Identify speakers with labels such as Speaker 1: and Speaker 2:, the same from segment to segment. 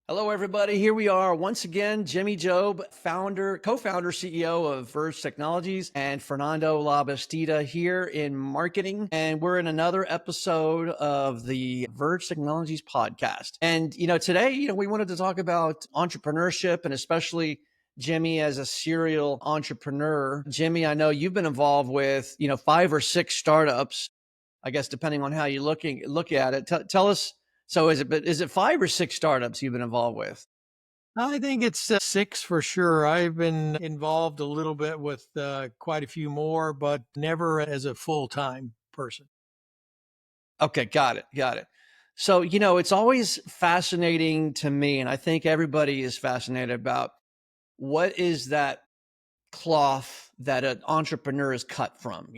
Speaker 1: Hello, everybody. Here we are once again. Jimmy Jobe, co-founder, CEO of Verge Technologies, and Fernando Labastida here in marketing. And we're in another episode of the Verge Technologies podcast. And, today, we wanted to talk about entrepreneurship and especially Jimmy as a serial entrepreneur. Jimmy, I know you've been involved with, 5 or 6 startups, I guess, depending on how you look at it. Tell us. So is it 5 or 6 startups you've been involved with?
Speaker 2: I think it's six for sure. I've been involved a little bit with quite a few more, but never as a full time person.
Speaker 1: Okay, got it. Got it. So, it's always fascinating to me, and I think everybody is fascinated about what is that cloth that an entrepreneur is cut from?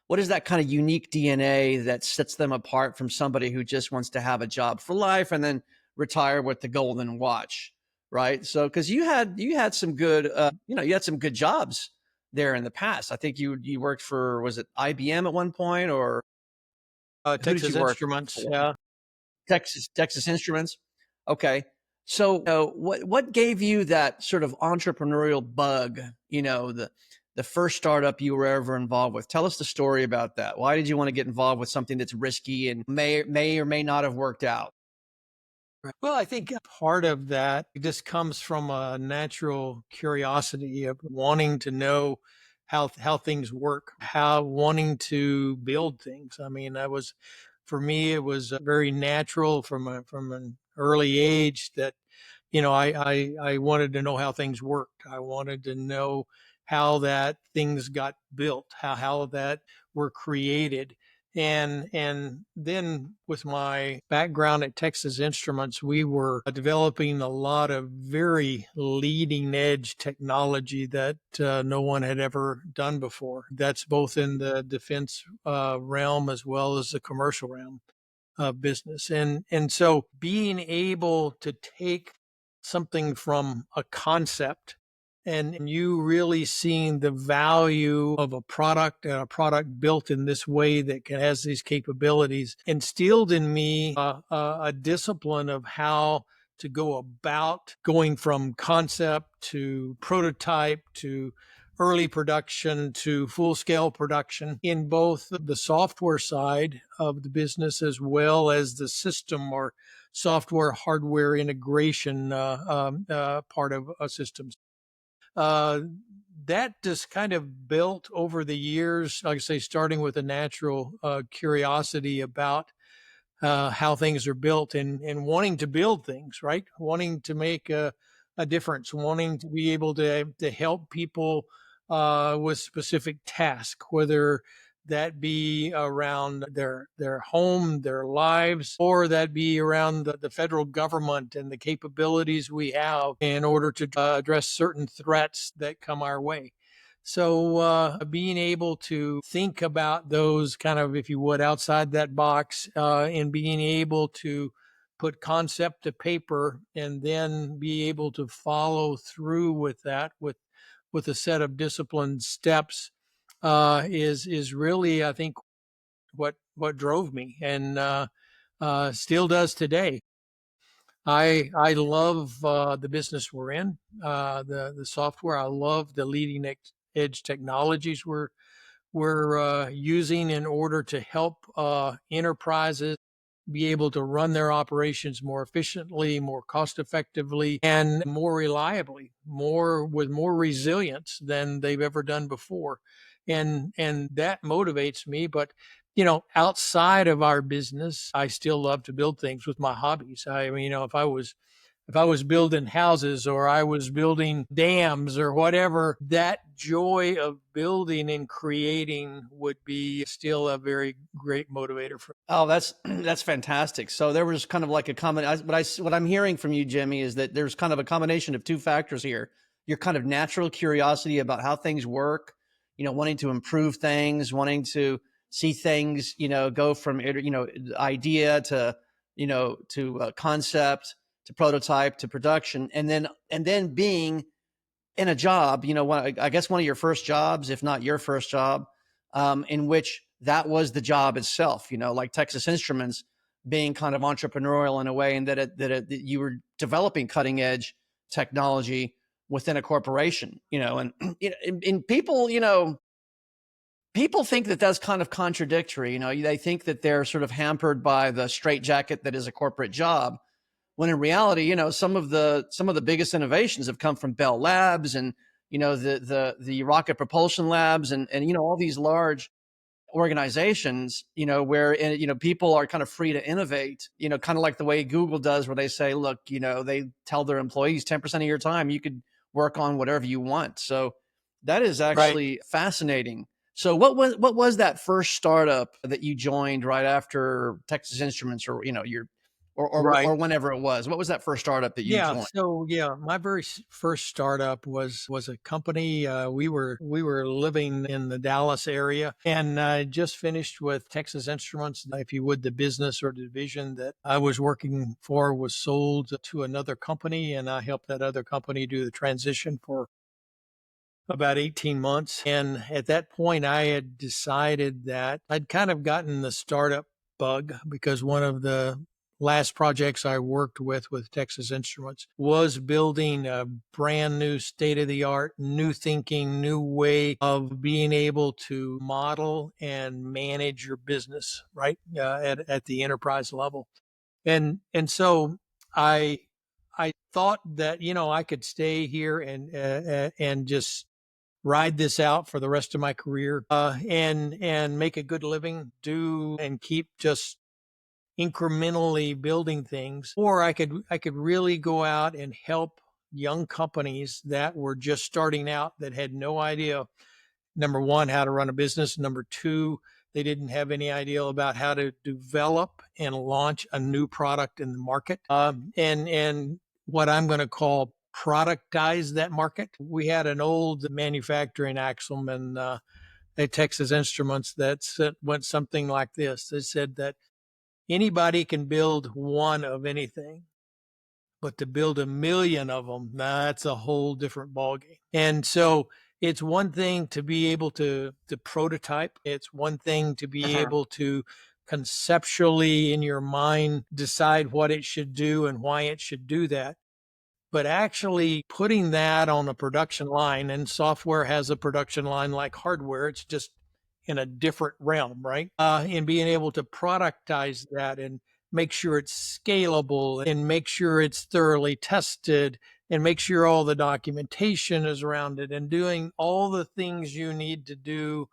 Speaker 1: What is that kind of unique DNA that sets them apart from somebody who just wants to have a job for life and then retire with the golden watch, right? So, because you had some good, you had some good jobs there in the past. I think you worked for, was it IBM at one point, or who did you
Speaker 2: Texas
Speaker 1: work
Speaker 2: Instruments.
Speaker 1: for?
Speaker 2: Yeah.
Speaker 1: Texas Instruments. Okay. So, what gave you that sort of entrepreneurial bug? The first startup you were ever involved with. Tell us the story about that. Why did you want to get involved with something that's risky and may or may not have worked out?
Speaker 2: Right. Well, I think part of that just comes from a natural curiosity of wanting to know how things work, how wanting to build things. I mean, that was for me. It was very natural from an early age that I wanted to know how things worked. I wanted to know how that things got built, how that were created. And then with my background at Texas Instruments, we were developing a lot of very leading edge technology that no one had ever done before. That's both in the defense realm as well as the commercial realm of business. And so being able to take something from a concept and you really seeing the value of a product and a product built in this way that has these capabilities instilled in me a discipline of how to go about going from concept to prototype to early production to full scale production in both the software side of the business as well as the system or software hardware integration part of systems. Uh, that just kind of built over the years, like I say, starting with a natural curiosity about how things are built and wanting to build things, right? Wanting to make a difference, wanting to be able to help people with specific tasks, whether that be around their home, their lives, or that be around the federal government and the capabilities we have in order to address certain threats that come our way. So being able to think about those kind of, if you would, outside that box, and being able to put concept to paper and then be able to follow through with that with a set of disciplined steps is really, I think, what drove me and still does today. I love the business we're in, the software. I love the leading edge technologies we're using in order to help enterprises be able to run their operations more efficiently, more cost effectively, and more reliably, more with more resilience than they've ever done before. And that motivates me. But outside of our business, I still love to build things with my hobbies. I mean, if I was building houses or I was building dams or whatever, that joy of building and creating would be still a very great motivator for.
Speaker 1: Oh, that's that's fantastic. So there was kind of like a what I'm hearing from you, Jimmy, is that there's kind of a combination of 2 factors here. Your kind of natural curiosity about how things work, wanting to improve things, wanting to see things, go from idea to concept to prototype to production, and then being in a job, I guess one of your first jobs, if not your first job, in which that was the job itself, like Texas Instruments being kind of entrepreneurial in a way, and that you were developing cutting edge technology within a corporation, and and people, people think that that's kind of contradictory. They think that they're sort of hampered by the straitjacket that is a corporate job, when in reality, some of the biggest innovations have come from Bell Labs, and the rocket propulsion labs, and all these large organizations, where people are kind of free to innovate, kind of like the way Google does, where they say, look, they tell their employees 10% of your time you could work on whatever you want. So that is
Speaker 2: Right.
Speaker 1: actually fascinating. So what was that first startup that you joined right after Texas Instruments, or your or
Speaker 2: Right.
Speaker 1: whenever it was? What was that first startup that you
Speaker 2: Yeah,
Speaker 1: joined?
Speaker 2: so yeah, my very first startup was a company. We were living in the Dallas area, and I just finished with Texas Instruments. If you would, the business or division that I was working for was sold to another company, and I helped that other company do the transition for about 18 months. And at that point, I had decided that I'd kind of gotten the startup bug, because one of the last projects I worked with Texas Instruments was building a brand new state of the art, new thinking, new way of being able to model and manage your business, right? At the enterprise level. And so I, I thought that, I could stay here and just ride this out for the rest of my career, and make a good living, do and keep just incrementally building things, or I could really go out and help young companies that were just starting out, that had no idea, number one, how to run a business, number two, they didn't have any idea about how to develop and launch a new product in the market, and what I'm going to call productize that market. We had an old manufacturing axiom at Texas Instruments went something like this. It said that anybody can build one of anything, but to build a million of them, that's a whole different ballgame. And so it's one thing to be able to prototype. It's one thing to be
Speaker 1: Mhm.
Speaker 2: able to conceptually in your mind decide what it should do and why it should do that. But actually putting that on a production line, and software has a production line like hardware, it's just in a different realm, right? And being able to productize that and make sure it's scalable and make sure it's thoroughly tested and make sure all the documentation is around it and doing all the things you need to do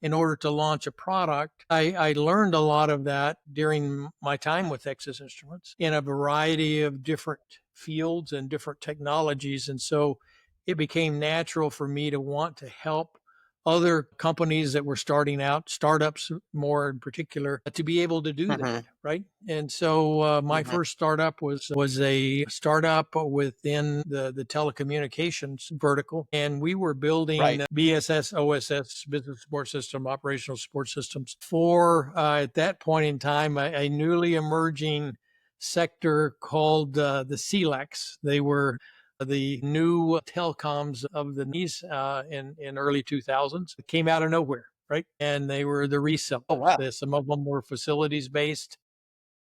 Speaker 2: in order to launch a product. I learned a lot of that during my time with Texas Instruments in a variety of different fields and different technologies. And so it became natural for me to want to help other companies that were starting out, startups more in particular, to be able to do that,
Speaker 1: Mhm.
Speaker 2: right? And so my
Speaker 1: Mhm.
Speaker 2: first startup was a startup within the telecommunications vertical, and we were building
Speaker 1: Right.
Speaker 2: BSS, OSS, business support system, operational support systems for at that point in time a newly emerging sector called the CLECs. They were the new telecoms of the knees in early 2000s. It came out of nowhere, right? And they were the resellers.
Speaker 1: Oh, wow.
Speaker 2: Some of them were facilities based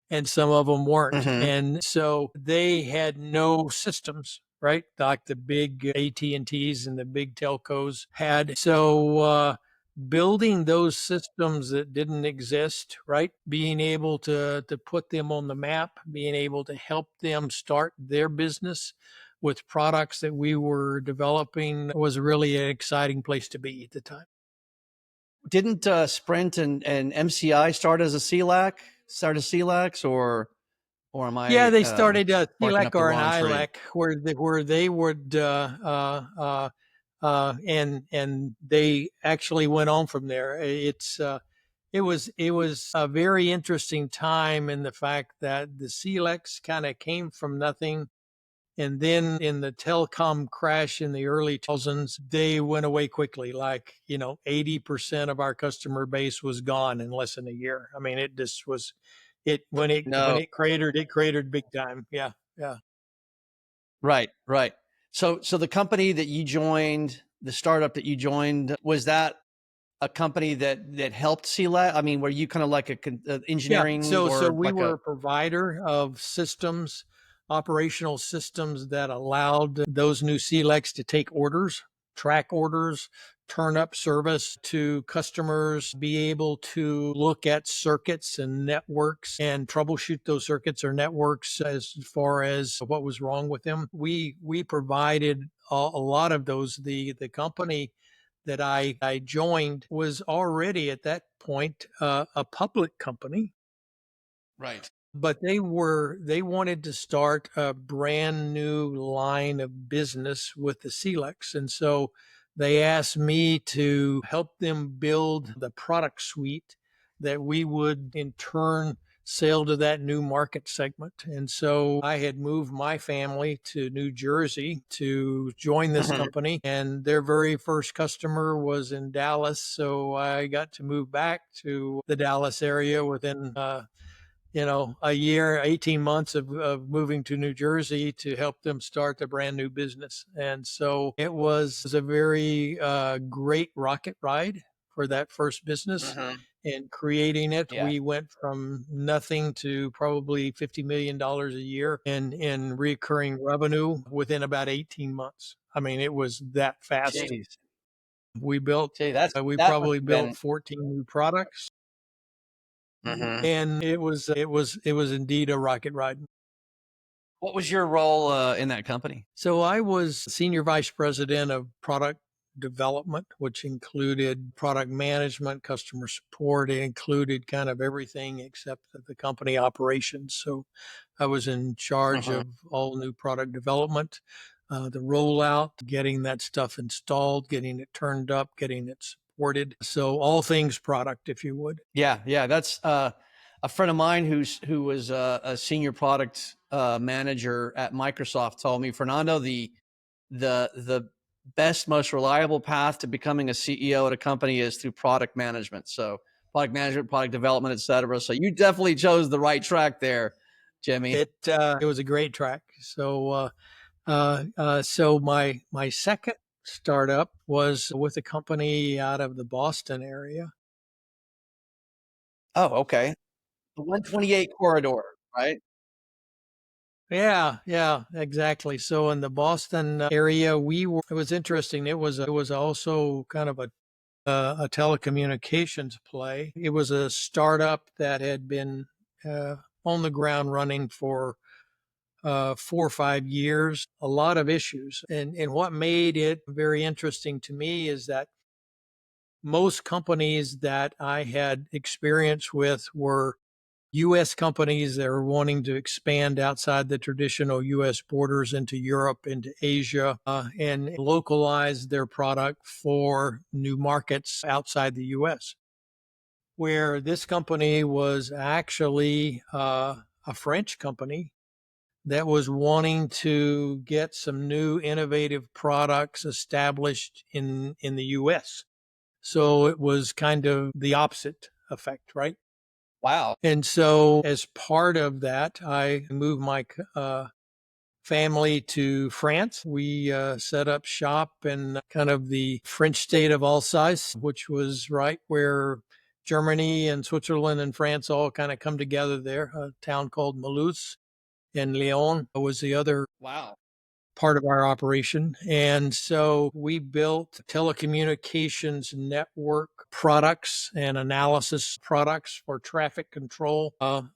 Speaker 2: and some of them weren't.
Speaker 1: Mhm.
Speaker 2: And so they had no systems, right? Like the big AT&Ts and the big telcos had. So building those systems that didn't exist, right? Being able to put them on the map, being able to help them start their business with products that we were developing was really an exciting place to be at the time.
Speaker 1: Didn't Sprint and MCI start as CLACs, or am
Speaker 2: Yeah,
Speaker 1: I
Speaker 2: they started
Speaker 1: barking
Speaker 2: CLEC
Speaker 1: up the
Speaker 2: or an
Speaker 1: wrong tree?
Speaker 2: ILEC where they would and they actually went on from there. It was a very interesting time in the fact that the CLECs kind of came from nothing, and then in the telecom crash in the early 2000s, they went away quickly. Like 80% of our customer base was gone in less than a year. I mean, it just was it when
Speaker 1: No.
Speaker 2: it cratered big time. Yeah, yeah.
Speaker 1: Right, right. So the company that you joined, the startup that you joined, was that a company that helped CLAT? I mean, were you kind of like
Speaker 2: Yeah.
Speaker 1: engineering
Speaker 2: So
Speaker 1: or
Speaker 2: we
Speaker 1: like
Speaker 2: were
Speaker 1: a?
Speaker 2: a provider of systems, operational systems that allowed those new CLECs to take orders, track orders, turn up service to customers, be able to look at circuits and networks and troubleshoot those circuits or networks as far as what was wrong with them. We provided a lot of those. The company that I joined was already at that point a public company,
Speaker 1: Right.
Speaker 2: but they wanted to start a brand new line of business with the Celex. And so they asked me to help them build the product suite that we would in turn sell to that new market segment. And so I had moved my family to New Jersey to join this
Speaker 1: Mhm.
Speaker 2: company, and their very first customer was in Dallas. So I got to move back to the Dallas area within a year, 18 months of moving to New Jersey to help them start a brand new business. And so it was a very great rocket ride for that first business.
Speaker 1: Mhm.
Speaker 2: And creating it,
Speaker 1: Yeah.
Speaker 2: we went from nothing to probably $50 million a year in recurring revenue within about 18 months. I mean, it was that fast.
Speaker 1: Jeez.
Speaker 2: We built,
Speaker 1: Gee,
Speaker 2: we
Speaker 1: that must
Speaker 2: probably
Speaker 1: have
Speaker 2: built
Speaker 1: been.
Speaker 2: 14 new products,
Speaker 1: Mhm.
Speaker 2: and it was indeed a rocket ride.
Speaker 1: What was your role in that company?
Speaker 2: So I was senior vice president of product development, which included product management, customer support. It included kind of everything except the company operations. So I was in charge
Speaker 1: Mhm.
Speaker 2: of all new product development, the rollout, getting that stuff installed, getting it turned up, getting it supported. So all things product, if you would.
Speaker 1: Yeah, yeah, that's a friend of mine who was a senior product manager at Microsoft told me, Fernando, the best, most reliable path to becoming a CEO at a company is through product management. So product management, product development, et cetera. So you definitely chose the right track there, Jimmy.
Speaker 2: It was a great track. So my second startup was with a company out of the Boston area.
Speaker 1: Oh, okay. The 128 corridor, right?
Speaker 2: Yeah, yeah, exactly. So in the Boston area, it was interesting. It was also kind of a telecommunications play. It was a startup that had been on the ground running for 4 or 5 years, a lot of issues. And what made it very interesting to me is that most companies that I had experience with were US companies that were wanting to expand outside the traditional US borders into Europe, into Asia, and localize their product for new markets outside the US. Where this company was actually a French company that was wanting to get some new innovative products established in the US. So it was kind of the opposite effect, right?
Speaker 1: Wow.
Speaker 2: And so, as part of that, I moved my family to France. We set up shop in kind of the French state of Alsace, which was right where Germany and Switzerland and France all kind of come together there. A town called Mulhouse, and Lyon was the other
Speaker 1: Wow.
Speaker 2: part of our operation. And so we built telecommunications network products and analysis products for traffic control and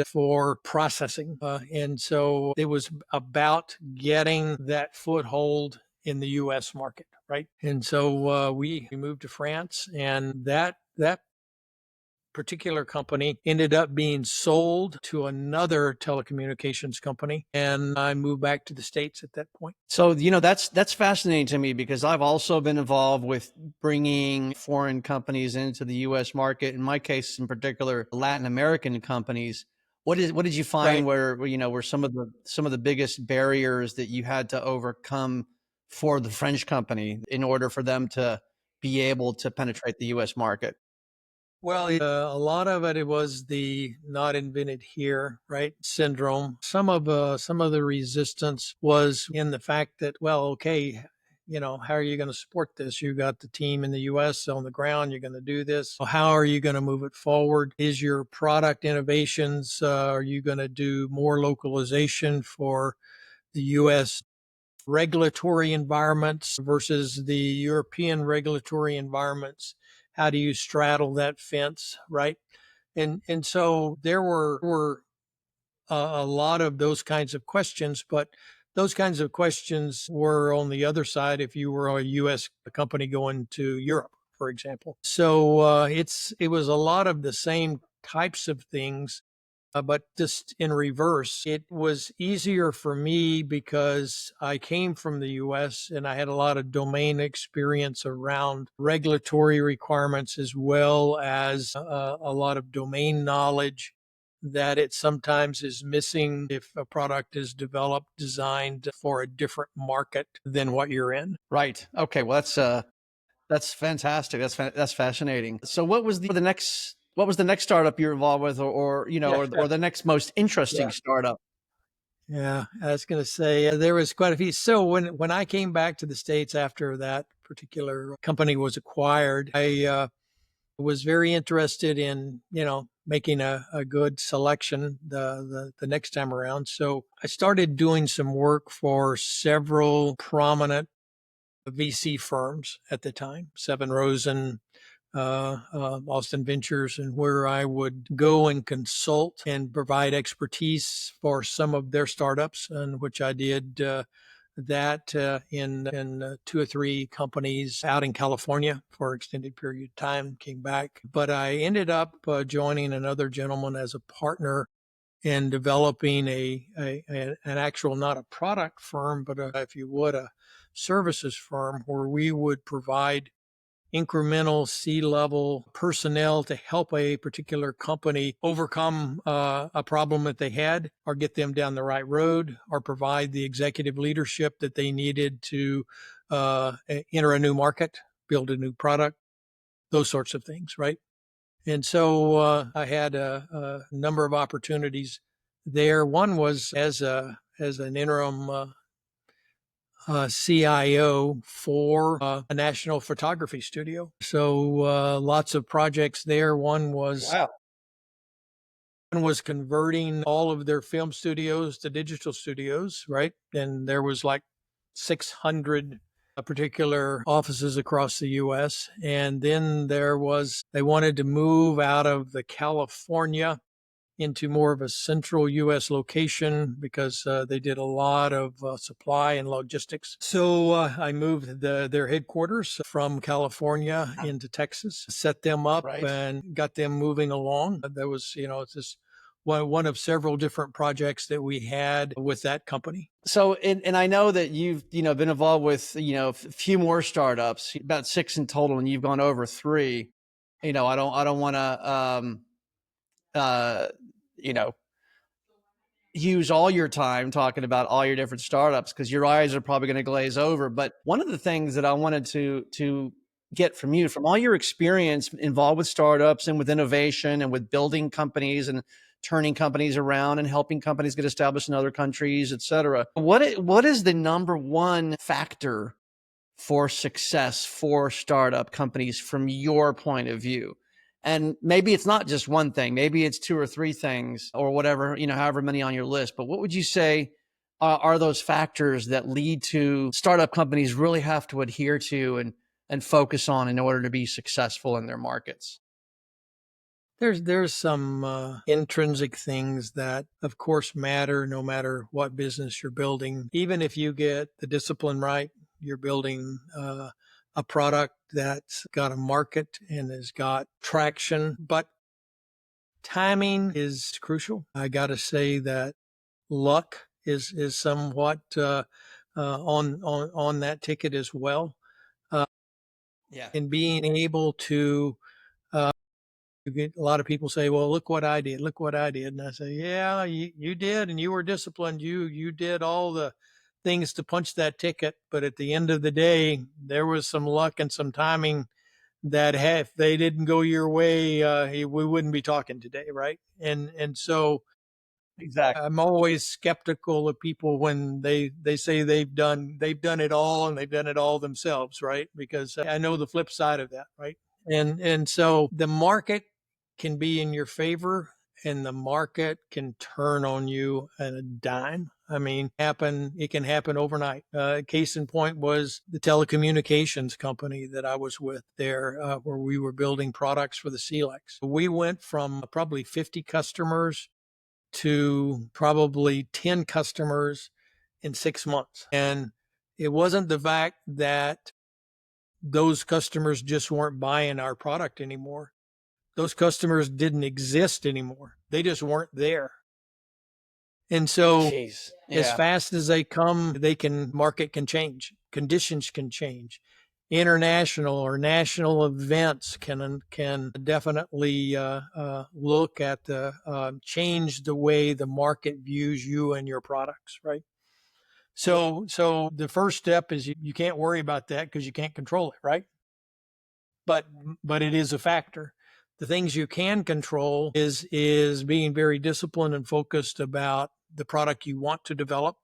Speaker 2: for processing. And so it was about getting that foothold in the US market, right? And so we moved to France, and that particular company ended up being sold to another telecommunications company, and I moved back to the States at that point.
Speaker 1: So, that's fascinating to me because I've also been involved with bringing foreign companies into the US market. In my case, in particular, Latin American companies. What did you find
Speaker 2: Right.
Speaker 1: were some of the biggest barriers that you had to overcome for the French company in order for them to be able to penetrate the US market?
Speaker 2: Well, a lot of it was the not invented here, right, syndrome. Some of the resistance was in the fact that, well, okay, how are you going to support this? You got the team in the US on the ground. You're going to do this. How are you going to move it forward? Is your product innovations, are you going to do more localization for the US regulatory environments versus the European regulatory environments? How do you straddle that fence, right? And so there were a lot of those kinds of questions, but those kinds of questions were on the other side if you were a U.S. company going to Europe, for example. So it was a lot of the same types of things, but just in reverse. It was easier for me because I came from the US and I had a lot of domain experience around regulatory requirements as well as a lot of domain knowledge that it sometimes is missing if a product is developed, designed for a different market than what you're in.
Speaker 1: Right. Okay. Well, that's fantastic. That's fascinating. So, what was the next startup you're involved with,
Speaker 2: Yeah.
Speaker 1: or the next most interesting
Speaker 2: Yeah.
Speaker 1: startup?
Speaker 2: Yeah, I was going to say there was quite a few. So when I came back to the States after that particular company was acquired, I was very interested in making a good selection the next time around. So I started doing some work for several prominent VC firms at the time, Seven Rosen, Austin Ventures, and where I would go and consult and provide expertise for some of their startups, and which I did that in two or three companies out in California for an extended period of time. Came back, but I ended up joining another gentleman as a partner in developing an actual, not a product firm, but if you would, a services firm where we would provide incremental C-level personnel to help a particular company overcome a problem that they had, or get them down the right road, or provide the executive leadership that they needed to enter a new market, build a new product, those sorts of things, right? And so I had a number of opportunities there. One was as an interim CIO for a national photography studio. So lots of projects there.
Speaker 1: Wow.
Speaker 2: One was converting all of their film studios to digital studios, right? And there was like 600 particular offices across the US. And then they wanted to move out of the California into more of a central U.S. location because they did a lot of supply and logistics. So I moved their headquarters from California into Texas, set them up,
Speaker 1: Right.
Speaker 2: and got them moving along. That was, it's just one of several different projects that we had with that company.
Speaker 1: So, and I know that you've, been involved with, a few more startups, about six in total, and you've gone over three. I don't want to, uh, you know, use all your time talking about all your different startups because your eyes are probably going to glaze over. But one of the things that I wanted to get from you, from all your experience involved with startups and with innovation and with building companies and turning companies around and helping companies get established in other countries, et cetera. What is the number one factor for success for startup companies from your point of view? And maybe it's not just one thing, maybe it's two or three things or whatever, however many on your list. But what would you say are those factors that lead to startup companies really have to adhere to and focus on in order to be successful in their markets?
Speaker 2: There's some intrinsic things that, of course, matter no matter what business you're building. Even if you get the discipline right, you're building a product that's got a market and has got traction. But timing is crucial. I got to say that luck is somewhat on that ticket as well. Uh,
Speaker 1: Yeah.
Speaker 2: and being able to you get a lot of people say, well, look what I did. Look what I did. And I say, yeah, you did. And you were disciplined. You did all the things to punch that ticket. But at the end of the day, there was some luck and some timing that if they didn't go your way, we wouldn't be talking today. Right. And so
Speaker 1: Exactly.
Speaker 2: I'm always skeptical of people when they say they've done it all and they've done it all themselves, right? Because I know the flip side of that, right? And so the market can be in your favor and the market can turn on you at a dime. I mean, it can happen overnight. Case in point was the telecommunications company that I was with there, where we were building products for the CLEX. We went from probably 50 customers to probably 10 customers in 6 months. And it wasn't the fact that those customers just weren't buying our product anymore. Those customers didn't exist anymore. They just weren't there. And so
Speaker 1: Jeez.
Speaker 2: as
Speaker 1: Yeah.
Speaker 2: fast as they come, market can change, conditions can change. International or national events can definitely look at the change the way the market views you and your products, right? So the first step is you can't worry about that because you can't control it, right? But but it is a factor. The things you can control is being very disciplined and focused about the product you want to develop.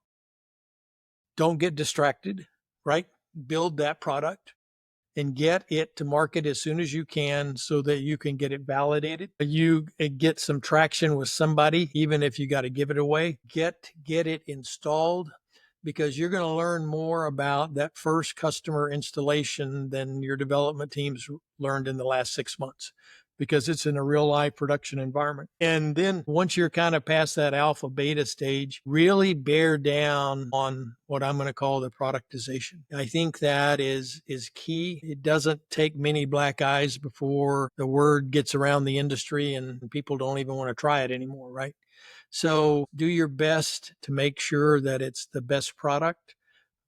Speaker 2: Don't get distracted, right? Build that product and get it to market as soon as you can so that you can get it validated. You get some traction with somebody, even if you got to give it away. Get it installed because you're going to learn more about that first customer installation than your development teams learned in the last 6 months because it's in a real life production environment. And then once you're kind of past that alpha beta stage, really bear down on what I'm going to call the productization. I think that is key. It doesn't take many black eyes before the word gets around the industry and people don't even want to try it anymore, right? So do your best to make sure that it's the best product,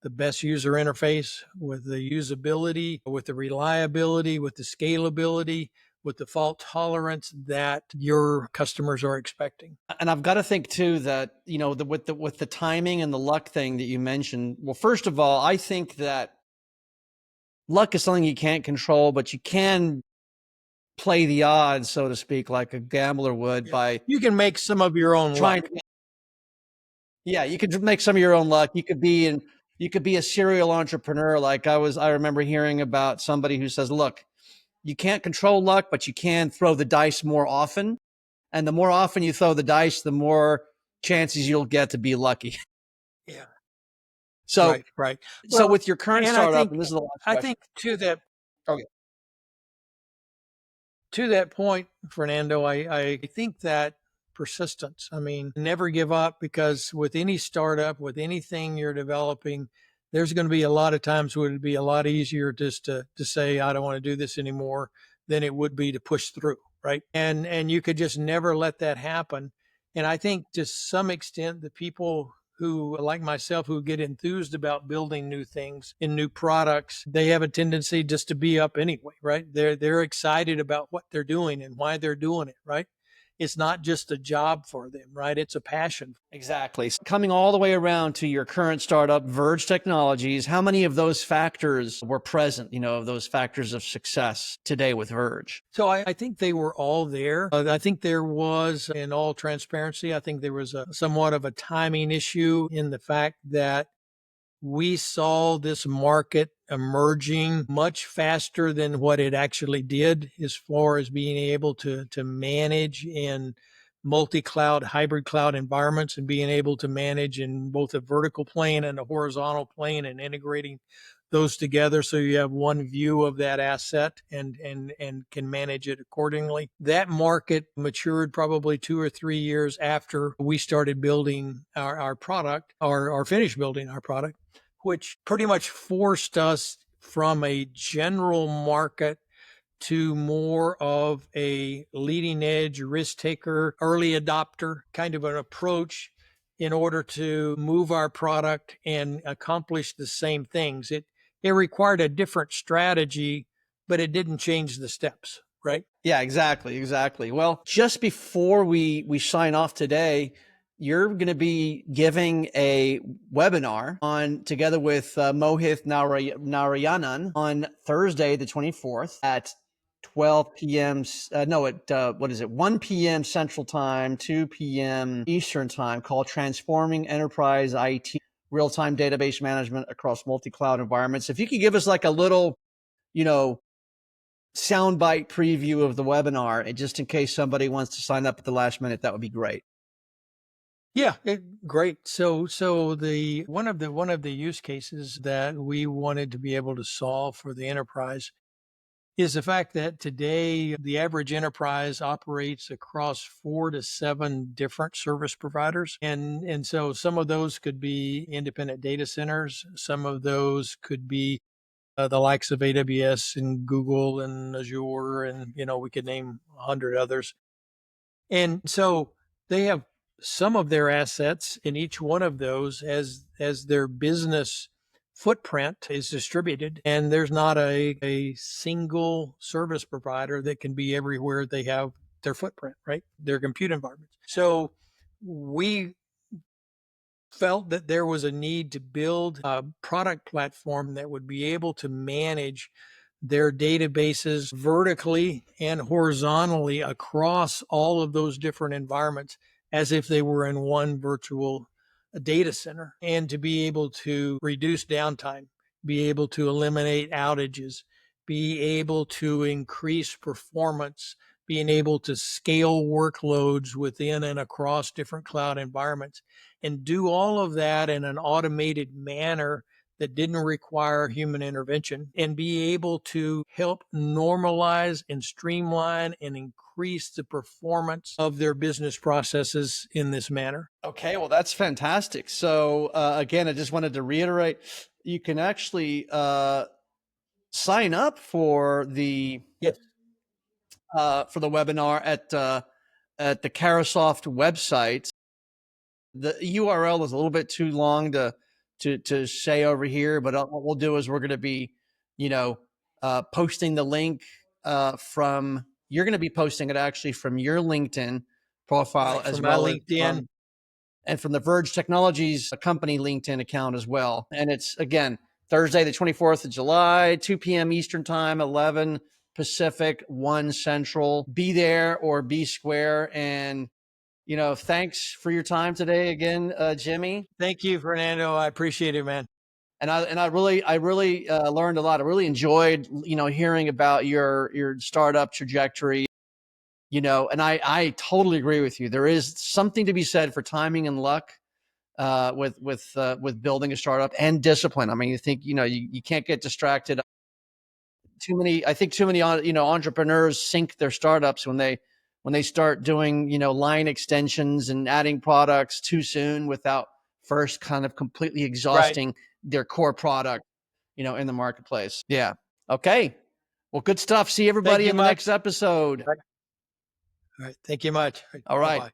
Speaker 2: the best user interface with the usability, with the reliability, with the scalability, with the fault tolerance that your customers are expecting.
Speaker 1: And I've got to think too that, with the timing and the luck thing that you mentioned. Well, first of all, I think that luck is something you can't control, but you can play the odds, so to speak, like a gambler would,
Speaker 2: Yeah.
Speaker 1: by
Speaker 2: You can make some of your own
Speaker 1: trying
Speaker 2: luck.
Speaker 1: to, yeah, you could make some of your own luck. You could be a serial entrepreneur. I remember hearing about somebody who says, look, you can't control luck, but you can throw the dice more often. And the more often you throw the dice, the more chances you'll get to be lucky.
Speaker 2: Yeah.
Speaker 1: So,
Speaker 2: Right, right.
Speaker 1: so
Speaker 2: Well,
Speaker 1: with your current
Speaker 2: and I
Speaker 1: startup,
Speaker 2: think
Speaker 1: and this is the last
Speaker 2: I
Speaker 1: question.
Speaker 2: think
Speaker 1: Okay.
Speaker 2: to that point, Fernando, I think that persistence. I mean, never give up because with any startup, with anything you're developing, there's going to be a lot of times where it'd be a lot easier just to say, I don't want to do this anymore than it would be to push through, right? And you could just never let that happen. And I think to some extent, the people who, like myself, who get enthused about building new things and new products, they have a tendency just to be up anyway, right? They're excited about what they're doing and why they're doing it, right? It's not just a job for them, right? It's a passion.
Speaker 1: Exactly. Coming all the way around to your current startup, Verge Technologies, how many of those factors were present, of those factors of success today with Verge?
Speaker 2: So I think they were all there. I think there was, in all transparency, I think there was a somewhat of a timing issue in the fact that we saw this market emerging much faster than what it actually did as far as being able to manage in multi-cloud, hybrid cloud environments and being able to manage in both a vertical plane and a horizontal plane and integrating those together so you have one view of that asset and can manage it accordingly. That market matured probably 2 or 3 years after we started building our product or finished building our product, which pretty much forced us from a general market to more of a leading edge risk taker, early adopter kind of an approach in order to move our product and accomplish the same things. It required a different strategy, but it didn't change the steps, right?
Speaker 1: Yeah, exactly, exactly. Well, just before we sign off today, you're going to be giving a webinar on together with Mohit Narayanan on Thursday, the 24th at 12 p.m. No, at what is it? 1 p.m. Central Time, 2 p.m. Eastern Time, called Transforming Enterprise IT Real-Time Database Management Across Multi-Cloud Environments. If you could give us like a little, you know, soundbite preview of the webinar, and just in case somebody wants to sign up at the last minute, that would be great.
Speaker 2: Yeah, great. So the one of the use cases that we wanted to be able to solve for the enterprise is the fact that today the average enterprise operates across 4 to 7 different service providers. And so some of those could be independent data centers. Some of those could be the likes of AWS and Google and Azure. And, we could name 100 others. And so they have some of their assets in each one of those as their business footprint is distributed. And there's not a single service provider that can be everywhere they have their footprint, right? Their compute environments. So we felt that there was a need to build a product platform that would be able to manage their databases vertically and horizontally across all of those different environments as if they were in one virtual data center, and to be able to reduce downtime, be able to eliminate outages, be able to increase performance, being able to scale workloads within and across different cloud environments, and do all of that in an automated manner that didn't require human intervention, and be able to help normalize and streamline and increase the performance of their business processes in this manner.
Speaker 1: Okay, well, that's fantastic. So again, I just wanted to reiterate, you can actually sign up
Speaker 2: Yes.
Speaker 1: for the webinar at the Carasoft website. The URL is a little bit too long to say over here, but what we'll do is we're going to be, posting the link from. You're going to be posting it actually from your LinkedIn profile,
Speaker 2: Right.
Speaker 1: as
Speaker 2: From my
Speaker 1: well as
Speaker 2: LinkedIn.
Speaker 1: from the Verge Technologies company LinkedIn account as well. And it's, again, Thursday, the 24th of July, 2 p.m. Eastern Time, 11 Pacific, 1 Central. Be there or be square. And, thanks for your time today again, Jimmy.
Speaker 2: Thank you, Fernando. I appreciate it, man.
Speaker 1: And I really learned a lot. I really enjoyed, hearing about your startup trajectory. And I totally agree with you. There is something to be said for timing and luck with building a startup, and discipline. I mean, you think, you can't get distracted. I think too many, entrepreneurs sink their startups when they start doing, line extensions and adding products too soon without first kind of completely
Speaker 2: Right.
Speaker 1: exhausting their core product, in the marketplace. Yeah. Okay. Well, good stuff. See
Speaker 2: Thank
Speaker 1: everybody
Speaker 2: you
Speaker 1: in the next
Speaker 2: much.
Speaker 1: episode.
Speaker 2: All right. Thank you much.
Speaker 1: All
Speaker 2: Bye
Speaker 1: right.
Speaker 2: bye.